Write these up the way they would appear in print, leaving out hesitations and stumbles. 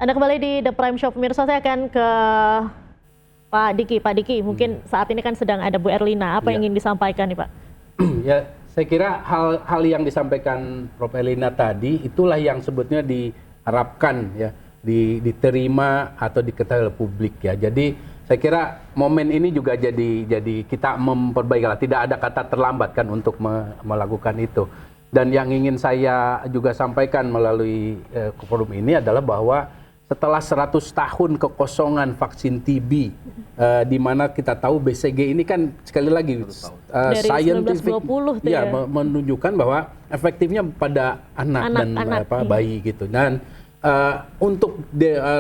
Anda kembali di The Prime Show pemirsa, saya akan ke Pak Diki. Pak Diki, mungkin saat ini kan sedang ada Bu Erlina. Apa yang ingin disampaikan nih Pak? Ya, saya kira hal yang disampaikan Prof. Erlina tadi itulah yang sebetulnya diharapkan ya diterima atau diketahui oleh publik ya. Jadi saya kira momen ini juga jadi kita memperbaiki, tidak ada kata terlambat kan untuk melakukan itu. Dan yang ingin saya juga sampaikan melalui forum ini adalah bahwa setelah 100 tahun kekosongan vaksin TB, di mana kita tahu BCG ini kan sekali lagi dari scientific 1920 ya, menunjukkan bahwa efektifnya pada anak dan bayi gitu. Dan untuk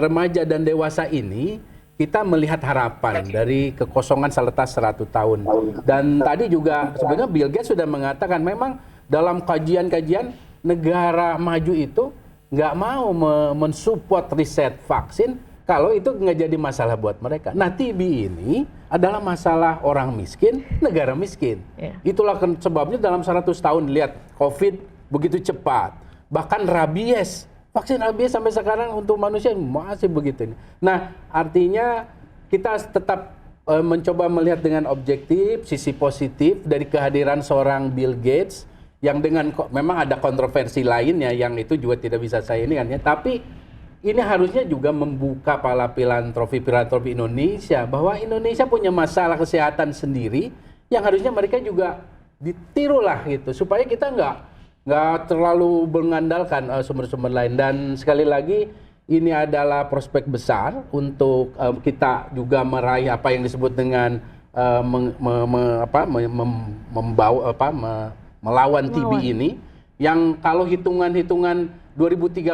remaja dan dewasa ini kita melihat harapan dari kekosongan seletas 100 tahun. Dan tadi juga sebenarnya Bill Gates sudah mengatakan memang dalam kajian-kajian negara maju itu nggak mau mensupport riset vaksin kalau itu nggak jadi masalah buat mereka. Nah, TB ini adalah masalah orang miskin, negara miskin. Itulah sebabnya dalam 100 tahun lihat COVID begitu cepat. Bahkan rabies, vaksin rabies sampai sekarang untuk manusia masih begitu. Nah, artinya kita tetap mencoba melihat dengan objektif sisi positif dari kehadiran seorang Bill Gates yang dengan memang ada kontroversi lainnya yang itu juga tidak bisa saya ini kan ya, tapi ini harusnya juga membuka pala filantropi Indonesia bahwa Indonesia punya masalah kesehatan sendiri yang harusnya mereka juga ditirulah gitu supaya kita nggak terlalu mengandalkan sumber-sumber lain. Dan sekali lagi ini adalah prospek besar untuk kita juga meraih apa yang disebut dengan melawan TB ini, yang kalau hitungan-hitungan 2030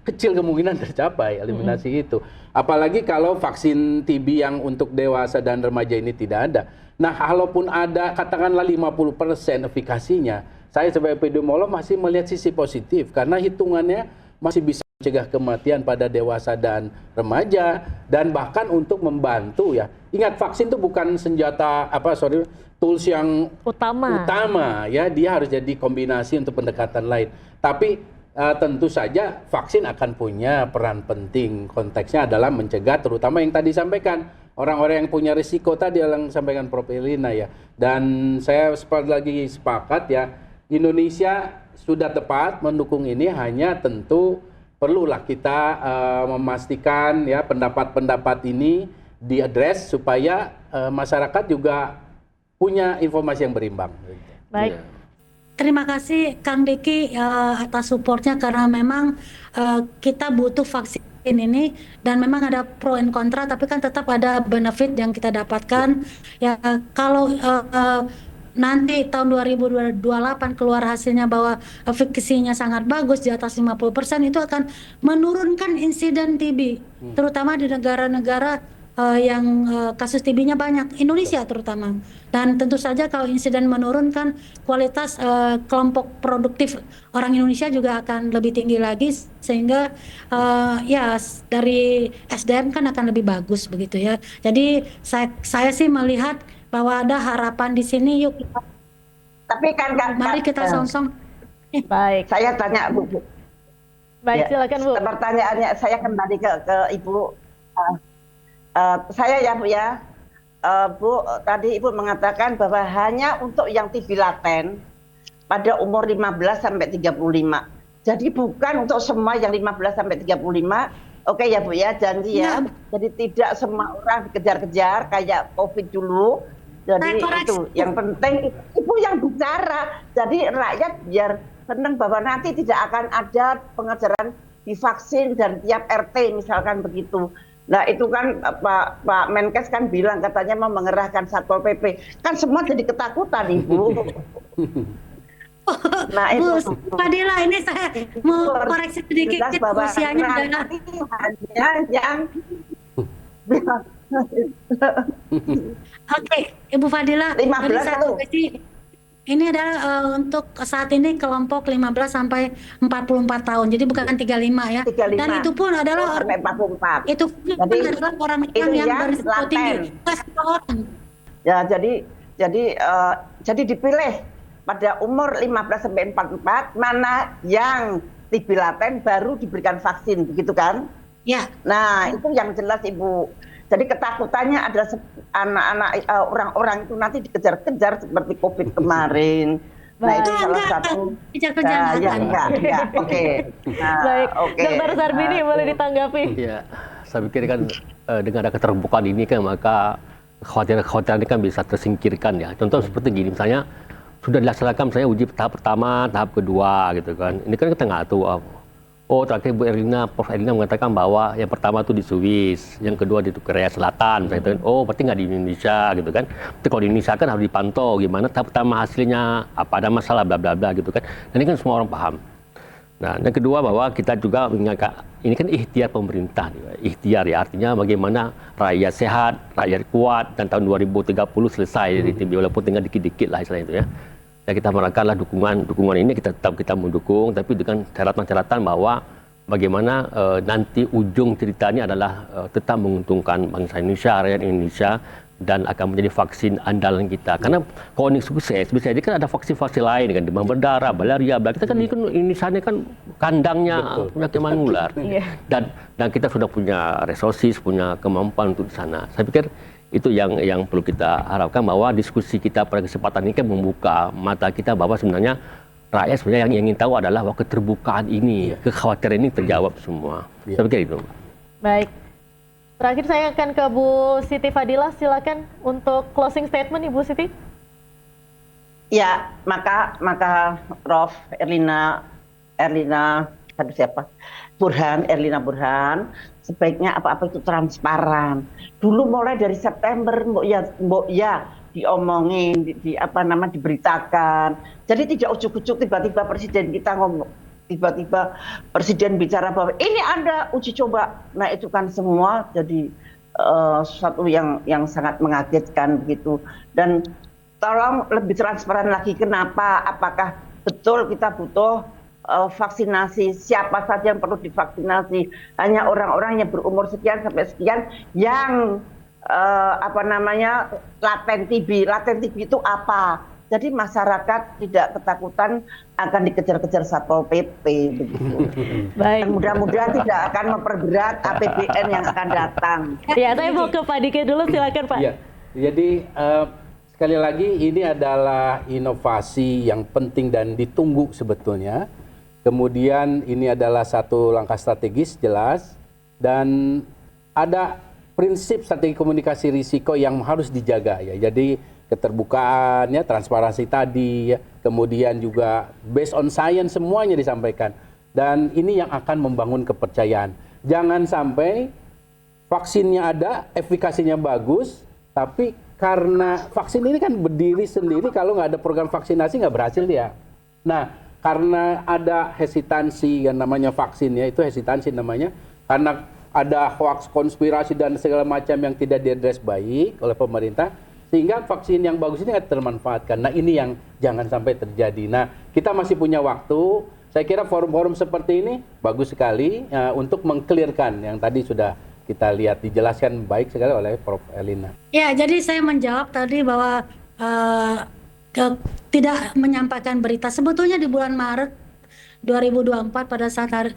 kecil kemungkinan tercapai eliminasi itu. Apalagi kalau vaksin TB yang untuk dewasa dan remaja ini tidak ada. Nah, kalaupun ada katakanlah 50% efikasinya, saya sebagai epidemiolog masih melihat sisi positif karena hitungannya masih bisa mencegah kematian pada dewasa dan remaja, dan bahkan untuk membantu ya. Ingat, vaksin itu bukan senjata tools yang utama ya, dia harus jadi kombinasi untuk pendekatan lain. Tapi tentu saja vaksin akan punya peran penting. Konteksnya adalah mencegah, terutama yang tadi disampaikan orang-orang yang punya risiko tadi yang disampaikan Prof. Erlina ya. Dan saya lagi sepakat ya, Indonesia sudah tepat mendukung ini, hanya tentu perlulah kita memastikan ya pendapat-pendapat ini diadres supaya masyarakat juga punya informasi yang berimbang. Baik. Terima kasih Kang Diki atas supportnya, karena memang kita butuh vaksin ini dan memang ada pro and kontra, tapi kan tetap ada benefit yang kita dapatkan. Ya, kalau nanti tahun 2028 keluar hasilnya bahwa efikasinya sangat bagus di atas 50%, itu akan menurunkan insiden TB, terutama di negara-negara yang kasus TB-nya banyak, Indonesia terutama. Dan tentu saja kalau insiden menurunkan, kualitas kelompok produktif orang Indonesia juga akan lebih tinggi lagi, sehingga ya dari SDM kan akan lebih bagus begitu ya. Jadi saya sih melihat bahwa ada harapan di sini. Yuk kita, tapi mari kita song-song. Baik. Saya tanya Bu. Baik, silakan Bu. Pertanyaannya saya kembali ke Ibu. Saya ya Bu ya, Bu, tadi Ibu mengatakan bahwa hanya untuk yang TB laten pada umur 15 sampai 35. Jadi bukan untuk semua yang 15 sampai 35. Oke ya Bu ya, janji ya. Jadi tidak semua orang dikejar-kejar kayak COVID dulu. Jadi itu yang penting Ibu yang bicara. Jadi rakyat biar senang bahwa nanti tidak akan ada pengejaran divaksin dan tiap RT misalkan begitu. Nah itu kan Pak Menkes kan bilang katanya mau mengerahkan Satpol PP. Kan semua jadi ketakutan Ibu. Nah Bu itu Fadila, ini saya mau koreksi sedikit, usianya adalah hanya yang Oke, Ibu Fadila, 15 tadi saya itu. koreksi. Ini adalah untuk saat ini kelompok 15 sampai 44 tahun. Jadi bukan 35 ya. 35. Dan itu pun adalah sampai 44. itu pun adalah orang yang berisiko tinggi. Orang. Ya, jadi dipilih pada umur 15 sampai 44 mana yang TB laten baru diberikan vaksin, begitu kan? Ya, Nah, itu yang jelas Ibu. Jadi ketakutannya adalah anak-anak orang-orang itu nanti dikejar-kejar seperti COVID kemarin. Nah, itu enggak, salah enggak, satu. kejar-kejar Nah, enggak ya akan. enggak. Oke. Nah, Baik, oke. Dokter Sarbini Nah, boleh ditanggapi. Ya, saya pikir kan dengan ada keterbukaan ini kan maka kekhawatiran ini kan bisa tersingkirkan ya. Contoh seperti gini, misalnya sudah dilaksanakan misalnya uji tahap pertama, tahap kedua gitu kan. Ini kan kita nggak tahu. Terakhir Prof. Erlina mengatakan bahwa yang pertama itu di Swiss, yang kedua di Korea Selatan, misalnya. Berarti nggak di Indonesia gitu kan. Tapi kalau di Indonesia kan harus dipantau gimana tahap pertama hasilnya, apa ada masalah, bla bla bla gitu kan. Dan ini kan semua orang paham. Nah, dan kedua bahwa kita juga mengingatkan, ini kan ikhtiar pemerintah, ikhtiar ya, artinya bagaimana rakyat sehat, rakyat kuat, dan tahun 2030 selesai dari TB, walaupun tinggal dikit-dikit lah istilahnya itu ya. Dan kita merasakanlah dukungan ini kita mendukung, tapi dengan catatan bahwa bagaimana nanti ujung ceritanya adalah tetap menguntungkan bangsa Indonesia, rakyat Indonesia, dan akan menjadi vaksin andalan kita. Karena kalau ini sukses, bisa jadi kan ada vaksin-vaksin lain kan, demam berdarah, malaria, kita kan ini kan Indonesia ini kan kandangnya penyakit menular. Dan kita sudah punya resources, punya kemampuan untuk di sana. Saya pikir itu yang perlu kita harapkan, bahwa diskusi kita pada kesempatan ini kan membuka mata kita bahwa sebenarnya rakyat sebenarnya yang ingin tahu adalah bahwa keterbukaan ini, kekhawatiran ini terjawab semua. Saya pikir itu. Baik. Terakhir saya akan ke Bu Siti Fadilah, silakan untuk closing statement Ibu Siti. ya, maka Prof. Erlina aduh siapa? Erlina Burhan, sebaiknya apa-apa itu transparan. Dulu mulai dari September mbok ya diomongin, diberitakan. Jadi tidak ujuk-ujuk tiba-tiba presiden kita ngomong, tiba-tiba presiden bicara bahwa ini ada uji coba. Nah, itu kan semua jadi sesuatu yang sangat mengagetkan begitu. Dan tolong lebih transparan lagi, kenapa, apakah betul kita butuh vaksinasi, siapa saja yang perlu divaksinasi, hanya orang-orang yang berumur sekian sampai sekian yang laten TB itu apa? Jadi masyarakat tidak ketakutan akan dikejar-kejar Satpol PP begitu. Baik. Dan mudah-mudahan tidak akan memperberat APBN yang akan datang. Ya, saya mau ke Pak Diki dulu, silakan Pak. Ya, jadi sekali lagi ini adalah inovasi yang penting dan ditunggu sebetulnya. Kemudian ini adalah satu langkah strategis jelas, dan ada prinsip strategi komunikasi risiko yang harus dijaga ya. Jadi keterbukaannya, transparansi tadi ya, kemudian juga based on science semuanya disampaikan, dan ini yang akan membangun kepercayaan. Jangan sampai vaksinnya ada, efikasinya bagus, tapi karena vaksin ini kan berdiri sendiri, kalau nggak ada program vaksinasi nggak berhasil dia. Nah, karena ada hesitansi yang namanya vaksin ya, itu hesitansi namanya, karena ada hoax, konspirasi dan segala macam yang tidak diadres baik oleh pemerintah, sehingga vaksin yang bagus ini tidak termanfaatkan. Nah, ini yang jangan sampai terjadi. Nah, kita masih punya waktu. Saya kira forum-forum seperti ini bagus sekali untuk mengklirkan yang tadi sudah kita lihat, dijelaskan baik sekali oleh Prof. Erlina. Ya, jadi saya menjawab tadi bahwa tidak menyampaikan berita. Sebetulnya di bulan Maret 2024 pada saat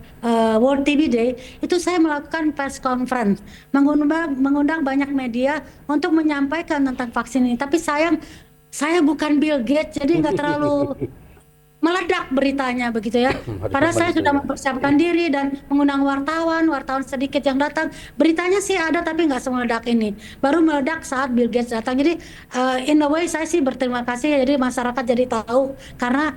World TB Day itu saya melakukan press conference, mengundang banyak media untuk menyampaikan tentang vaksin ini. Tapi sayang saya bukan Bill Gates, jadi nggak terlalu meledak beritanya begitu ya. Padahal saya sudah mempersiapkan diri dan mengundang wartawan sedikit yang datang. Beritanya sih ada tapi nggak semeledak ini. Baru meledak saat Bill Gates datang. Jadi in a way saya sih berterima kasih, jadi masyarakat jadi tahu, karena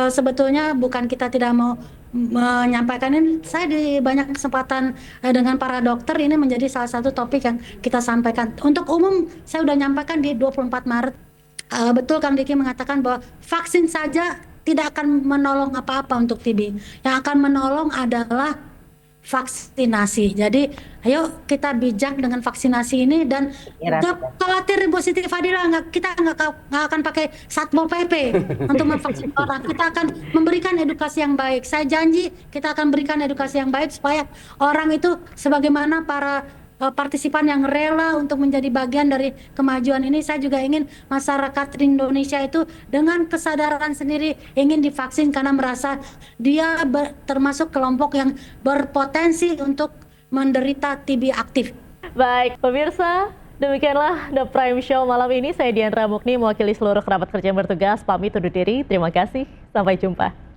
sebetulnya bukan kita tidak mau menyampaikan ini. Saya di banyak kesempatan dengan para dokter, ini menjadi salah satu topik yang kita sampaikan. Untuk umum saya sudah nyampaikan di 24 Maret. Betul Kang Diki mengatakan bahwa vaksin saja tidak akan menolong apa-apa untuk TB. Yang akan menolong adalah vaksinasi. Jadi ayo kita bijak dengan vaksinasi ini, dan nggak khawatir Bu Siti Fadilah, kita nggak akan pakai Satpol PP untuk memvaksin orang. Kita akan memberikan edukasi yang baik. Saya janji kita akan berikan edukasi yang baik supaya orang itu sebagaimana para partisipan yang rela untuk menjadi bagian dari kemajuan ini. Saya juga ingin masyarakat Indonesia itu dengan kesadaran sendiri ingin divaksin karena merasa dia termasuk kelompok yang berpotensi untuk menderita TB aktif. Baik, pemirsa, demikianlah The Prime Show malam ini. Saya Diandra Mukni, mewakili seluruh kerabat kerja yang bertugas, pamit undur diri. Terima kasih, sampai jumpa.